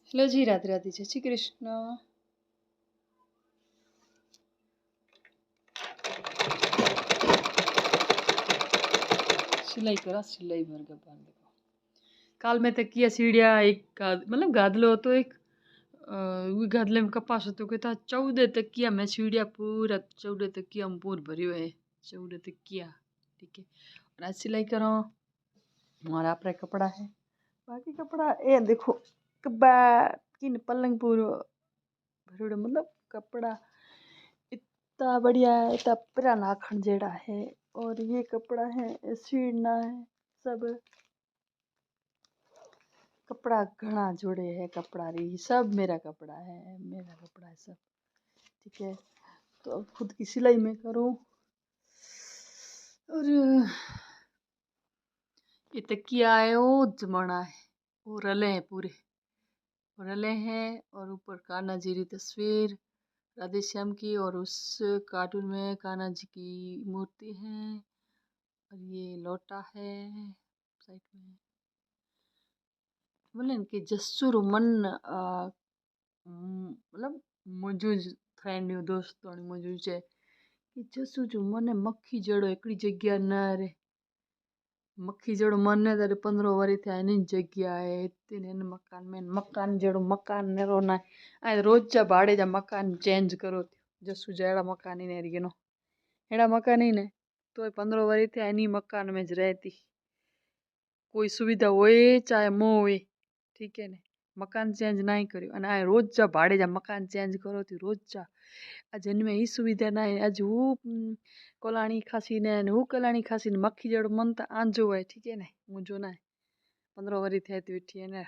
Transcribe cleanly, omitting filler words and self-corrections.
Hello जी, राधे राधे, जय श्री कृष्ण। सिलाई करा, सिलाई भर के बांध देखो। काल में तक किया सीढ़िया एक मतलब गादलो तो एक वो गादले में कपास तो कहता 14 तक किया मैं सीढ़िया पूरा 14 तक किया हम पूर भरी हुए 14 तक किया। ठीक है, और आज सिलाई करो हमारा अपना कपड़ा है। बाकी कपड़ा ये देखो कब्बा किन पलंग पूरो भरोड़ा मतलब कपड़ा इतना बढ़िया है, इतना पूरा नाखन जेड़ा है। और ये कपड़ा है सीढ़ना है सब कपड़ा घना जोड़े है कपड़ा रही सब मेरा कपड़ा है सब। ठीक है, तो अब खुद की सिलाई में करूँ। और ये तकिया है वो जमाना है वो रले हैं पूरे रले हैं। और ऊपर कान्हा जी की तस्वीर राधे श्याम की और उस कार्टून में कान्हा जी की मूर्ति है। और ये लोटा है साइड में बोले कि जस्सुर मन मतलब मुझे फ्रेंड दोस्तों मुझे है कि जसु जो मने मक्खी जड़ो एकड़ी जग्या न रे मक्खी जड़ो मन तारे 15 वरी थे एनी जग्या है इतने मकान जड़ो मकान ने रोना आ रोज जा भाड़े जा मकान चेंज करो जसु जड़ा मकान ही नहीं नो एड़ा मकान ही ने तो 15 वरी थे एनी मकान में ज रहती कोई सुविधा होए चाहे मो होए। ठीक है ने मकान चेंज नहीं करो અને આ રોજ જા ભાડે જા મકાન ચેન્જ કરો થી રોજ જા આ જન્મે ई सुविधा ना है आज हूँ कोलाणी खासी ने हूँ कोलाणी खासी ने मक्खी जड़ मन तो आंजो है। ठीक है ने मुझो ना 15 वरी थे बैठी है ना